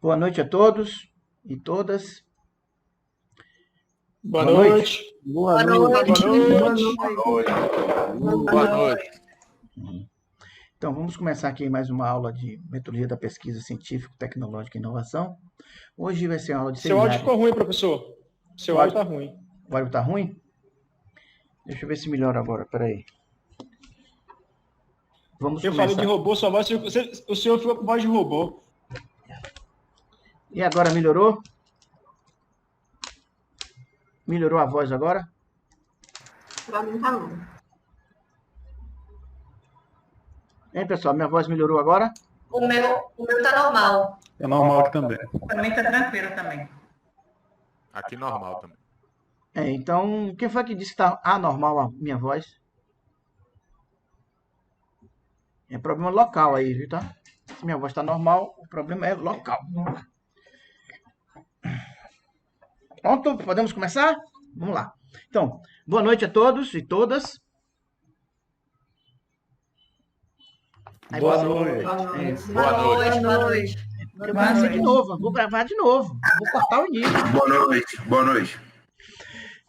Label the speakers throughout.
Speaker 1: Boa noite a todos e todas.
Speaker 2: Boa
Speaker 1: Boa noite.
Speaker 2: noite.
Speaker 3: Boa
Speaker 2: Boa
Speaker 3: noite.
Speaker 2: noite.
Speaker 4: Boa noite.
Speaker 1: Então, vamos começar aqui mais uma aula de metodologia da pesquisa científica, tecnológica e inovação. Hoje vai ser uma aula de
Speaker 2: Seu áudio
Speaker 1: seminário.
Speaker 2: ficou ruim, professor. Seu áudio está ruim.
Speaker 1: O áudio está ruim? Deixa eu ver se melhora agora, peraí. Vamos
Speaker 2: Eu
Speaker 1: começar.
Speaker 2: falei de robô, sua voz, o senhor ficou com voz de robô.
Speaker 1: E agora melhorou? Melhorou a voz agora?
Speaker 3: Pra mim tá bom.
Speaker 1: Hein, pessoal? Minha voz melhorou agora?
Speaker 5: O meu tá normal.
Speaker 4: É normal aqui também.
Speaker 6: Pra mim tá tranquilo também.
Speaker 4: Aqui normal também.
Speaker 1: Então, quem foi que disse que está anormal a minha voz? É problema local aí, viu, tá? Se minha voz está normal, o problema é local. Pronto? Podemos começar? Vamos lá. Então, boa noite a todos e todas. Aí
Speaker 4: Boa
Speaker 1: você-
Speaker 4: noite.
Speaker 5: Boa noite.
Speaker 1: Eu comecei de novo, vou gravar de novo. Vou cortar o início.
Speaker 7: Boa noite.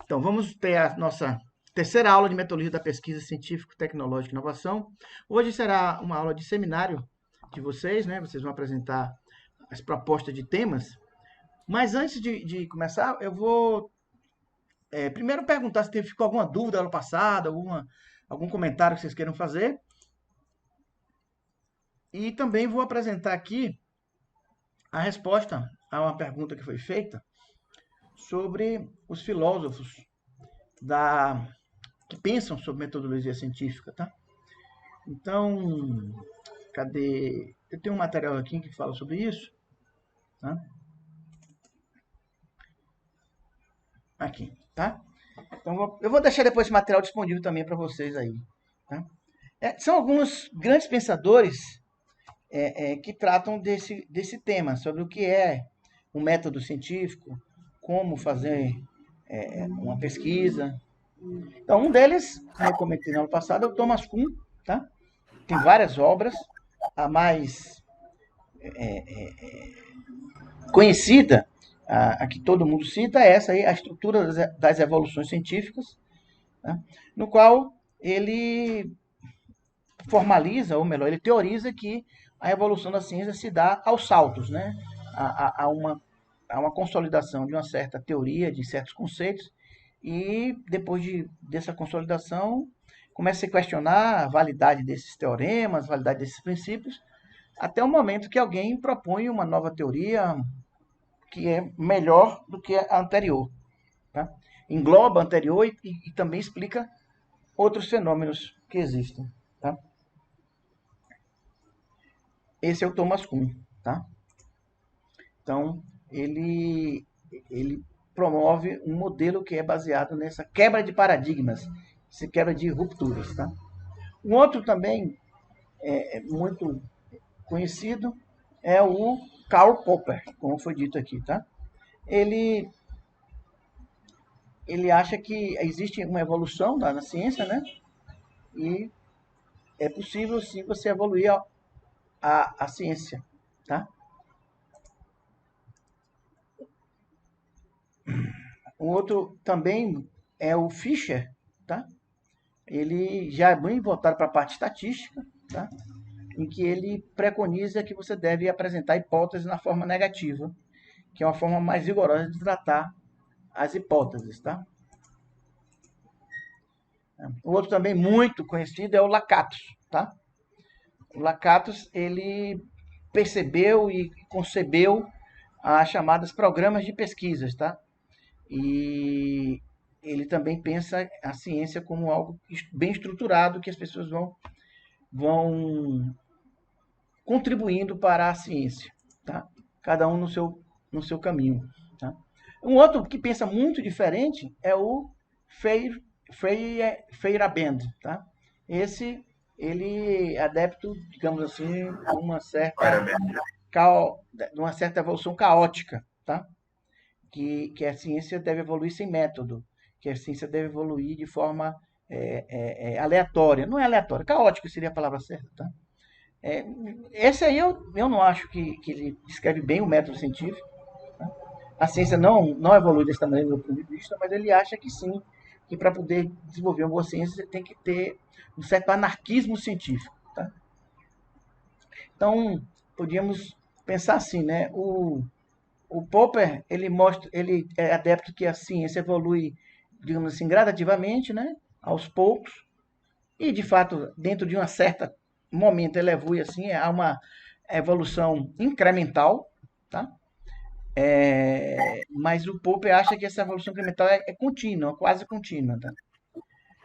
Speaker 1: Então, vamos ter a nossa terceira aula de metodologia da pesquisa científica, tecnológica e inovação. Hoje será uma aula de seminário de vocês, né? Vocês vão apresentar as propostas de temas. Mas antes de começar, eu vou primeiro perguntar se ficou alguma dúvida no passado, algum comentário que vocês queiram fazer. E também vou apresentar aqui a resposta a uma pergunta que foi feita sobre os filósofos que pensam sobre metodologia científica, tá? Então, cadê? Eu tenho um material aqui que fala sobre isso, tá? Aqui, tá? Então, eu vou deixar depois esse material disponível também para vocês aí, tá? São alguns grandes pensadores que tratam desse tema, sobre o que é um método científico, como fazer uma pesquisa. Então, um deles, como eu comentei no ano passado, é o Thomas Kuhn, tá? Tem várias obras. A mais conhecida, a que todo mundo cita, é essa aí, A Estrutura das Evoluções Científicas, tá? No qual ele formaliza, ou melhor, ele teoriza que a evolução da ciência se dá aos saltos, né? Há uma consolidação de uma certa teoria, de certos conceitos, e depois dessa consolidação começa a se questionar a validade desses teoremas, a validade desses princípios, até o momento que alguém propõe uma nova teoria que é melhor do que a anterior, tá? Engloba a anterior e também explica outros fenômenos que existem, tá? Esse é o Thomas Kuhn, tá? Então, ele promove um modelo que é baseado nessa quebra de paradigmas, essa quebra de rupturas, tá? Um outro também muito conhecido é o Karl Popper, como foi dito aqui, tá? Ele acha que existe uma evolução na ciência, né? E é possível, sim, você evoluir a ciência, tá? Um outro também é o Fischer, tá? Ele já é bem voltado para a parte estatística, tá? Em que ele preconiza que você deve apresentar hipóteses na forma negativa, que é uma forma mais rigorosa de tratar as hipóteses, tá? O outro também muito conhecido é o Lakatos, tá? O Lakatos, ele percebeu e concebeu as chamadas programas de pesquisas, tá? E ele também pensa a ciência como algo bem estruturado, que as pessoas vão contribuindo para a ciência, tá? Cada um no seu caminho, tá? Um outro que pensa muito diferente é o Feyerabend, tá? Esse, ele é adepto, digamos assim, de uma certa evolução caótica, tá? Que a ciência deve evoluir sem método, que a ciência deve evoluir de forma aleatória. Não é aleatória, caótica seria a palavra certa, tá? Esse aí eu não acho que ele descreve bem o método científico. Né? A ciência não evolui dessa maneira do meu ponto de vista, mas ele acha que sim, que para poder desenvolver uma boa ciência você tem que ter um certo anarquismo científico. Tá? Então, podíamos pensar assim, né? O Popper, ele é adepto que a ciência evolui, digamos assim, gradativamente, né? Aos poucos, e de fato, dentro de um certo momento ela evolui assim, há uma evolução incremental, tá? Mas o Popper acha que essa evolução incremental é contínua, quase contínua, tá?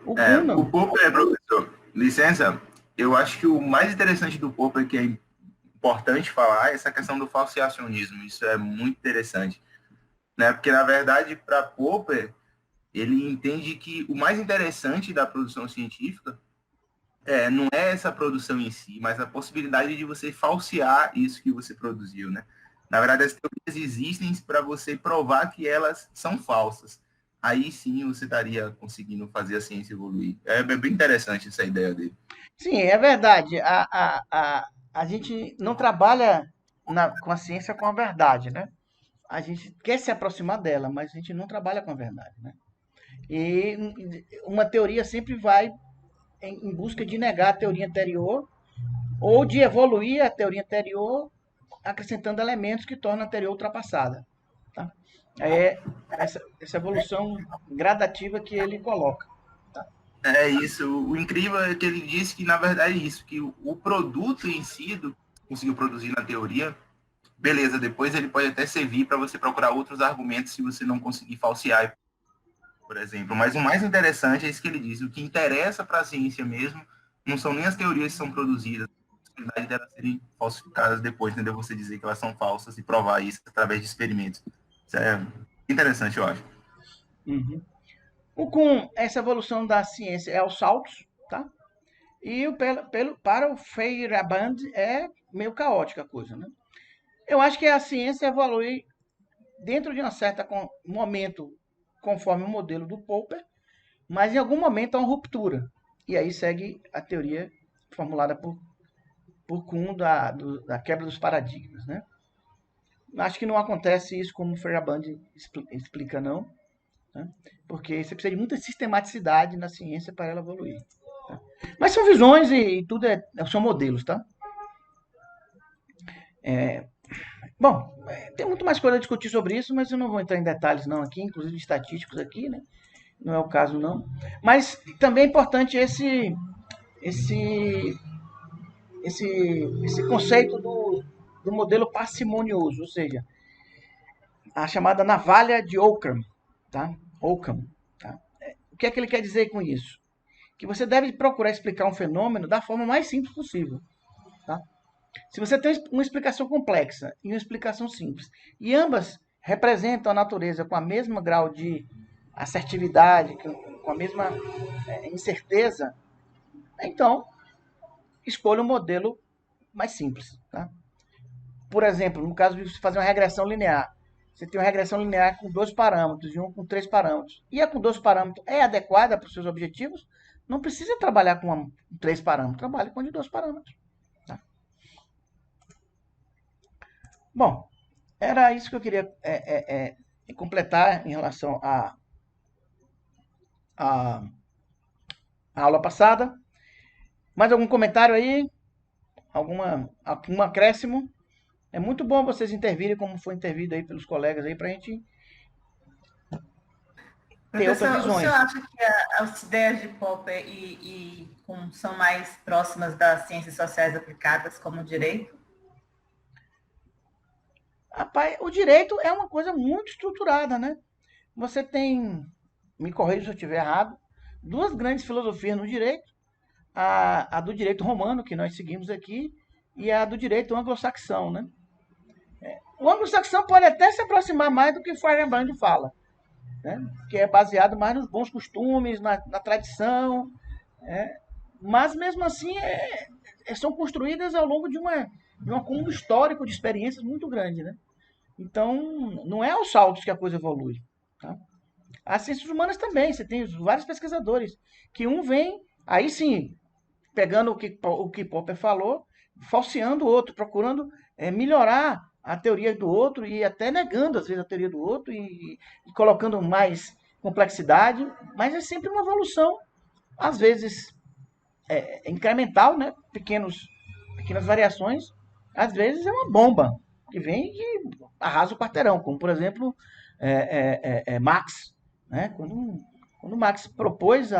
Speaker 1: O Kuhn
Speaker 7: O
Speaker 1: não.
Speaker 7: Popper, professor, licença, eu acho que o mais interessante do Popper, que é importante falar, é essa questão do falseacionismo. Isso é muito interessante, né? Porque, na verdade, para Popper, ele entende que o mais interessante da produção científica não é essa produção em si, mas a possibilidade de você falsear isso que você produziu, né? Na verdade, as teorias existem para você provar que elas são falsas. Aí sim você estaria conseguindo fazer a ciência evoluir. É bem interessante essa ideia dele.
Speaker 1: Sim, é verdade. A gente não trabalha com a ciência com a verdade, né? A gente quer se aproximar dela, mas a gente não trabalha com a verdade, né? E uma teoria sempre vai em busca de negar a teoria anterior ou de evoluir a teoria anterior, acrescentando elementos que tornam a anterior ultrapassada. Tá? É essa evolução gradativa que ele coloca. Tá?
Speaker 7: É isso. O incrível é que ele disse que, na verdade, é isso, que o produto em si, do que conseguiu produzir na teoria, beleza, depois ele pode até servir para você procurar outros argumentos se você não conseguir falsear, por exemplo. Mas o mais interessante é isso que ele diz. O que interessa para a ciência mesmo não são nem as teorias que são produzidas, a possibilidade delas serem falsificadas depois, entendeu? Você dizer que elas são falsas e provar isso através de experimentos. Isso é interessante, eu acho.
Speaker 1: Uhum. Com essa evolução da ciência é aos saltos, tá? E para o Feyerabend é meio caótica a coisa, né? Eu acho que a ciência evolui dentro de um certo momento, conforme o modelo do Popper, mas em algum momento há uma ruptura. E aí segue a teoria formulada por Kuhn da quebra dos paradigmas, né? Acho que não acontece isso como o Feyerabend explica, não. Né? Porque você precisa de muita sistematicidade na ciência para ela evoluir. Tá? Mas são visões e tudo são modelos, tá? Bom, tem muito mais coisa a discutir sobre isso, mas eu não vou entrar em detalhes não aqui, inclusive estatísticos aqui, né? Não é o caso não. Mas também é importante esse conceito do modelo parcimonioso, ou seja, a chamada navalha de Occam, tá? Occam, tá? O que é que ele quer dizer com isso? Que você deve procurar explicar um fenômeno da forma mais simples possível, tá? Se você tem uma explicação complexa e uma explicação simples, e ambas representam a natureza com a mesma grau de assertividade, com a mesma incerteza, então escolha um modelo mais simples, tá? Por exemplo, no caso de você fazer uma regressão linear, você tem uma regressão linear com 2 parâmetros e um com 3 parâmetros. E a com 2 parâmetros é adequada para os seus objetivos? Não precisa trabalhar com 3 parâmetros, trabalhe com de 2 parâmetros. Tá? Bom, era isso que eu queria completar em relação à aula passada. Mais algum comentário aí? Algum acréscimo? É muito bom vocês intervirem como foi intervido aí pelos colegas aí, para a gente ter outras
Speaker 6: Professor, o
Speaker 1: visões.
Speaker 6: senhor acha que as ideias de Popper são mais próximas das ciências sociais aplicadas, como o direito?
Speaker 1: Rapaz, o direito é uma coisa muito estruturada, né? Você tem, me corrija se eu estiver errado, 2 grandes filosofias no direito. A do direito romano, que nós seguimos aqui, e a do direito anglo-saxão, né? O anglo-saxão pode até se aproximar mais do que o Feyerabend fala, né? Que é baseado mais nos bons costumes, na tradição, mas mesmo assim são construídas ao longo de um acúmulo histórico de experiências muito grande, né? Então, não é aos saltos que a coisa evolui. Tá? As ciências humanas também, você tem vários pesquisadores, que um vem, aí sim, pegando o que Popper falou, falseando o outro, procurando melhorar a teoria do outro e até negando, às vezes, a teoria do outro e colocando mais complexidade, mas é sempre uma evolução, às vezes incremental, né? Pequenas variações, às vezes é uma bomba que vem e arrasa o quarteirão, como, por exemplo, Marx, né? Quando Marx propôs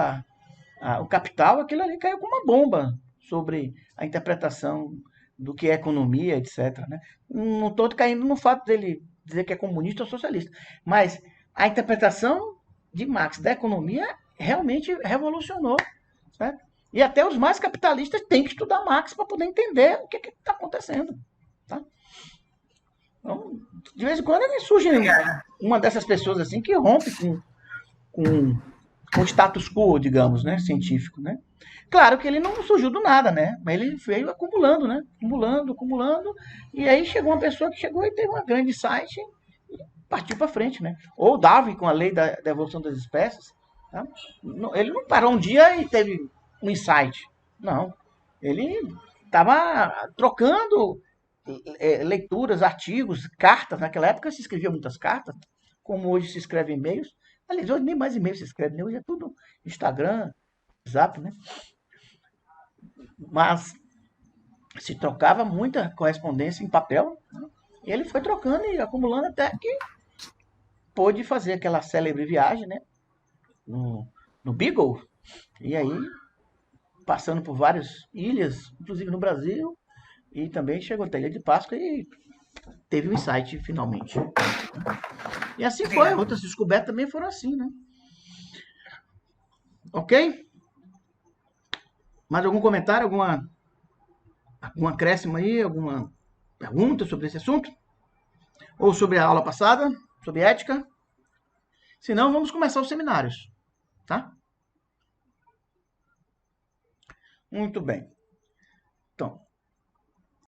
Speaker 1: o Capital, aquilo ali caiu como uma bomba sobre a interpretação do que é economia, etc. Né? Não estou caindo no fato dele dizer que é comunista ou socialista, mas a interpretação de Marx da economia realmente revolucionou. Certo? E até os mais capitalistas têm que estudar Marx para poder entender o que está acontecendo. Tá? Então, de vez em quando surge uma dessas pessoas assim que rompe com o status quo, digamos, né, científico, né? Claro que ele não surgiu do nada, né? Mas ele veio acumulando, né? Acumulando, e aí chegou uma pessoa que chegou e teve uma grande insight e partiu para frente, né? Ou Darwin com a lei da evolução das espécies, tá? Ele não parou um dia e teve um insight, não. Ele estava trocando leituras, artigos, cartas. Naquela época se escrevia muitas cartas, como hoje se escreve e-mails. Aliás, hoje nem mais e-mail se escreve, né? Hoje é tudo Instagram, WhatsApp, né? Mas se trocava muita correspondência em papel, né? E ele foi trocando e acumulando até que pôde fazer aquela célebre viagem, né? No Beagle. E aí, passando por várias ilhas, inclusive no Brasil, e também chegou até a Ilha de Páscoa e teve um insight finalmente. E assim foi, outras descobertas também foram assim, né? Ok? Mais algum comentário, algum acréscimo aí, alguma pergunta sobre esse assunto? Ou sobre a aula passada, sobre ética? Se não, vamos começar os seminários, tá? Muito bem.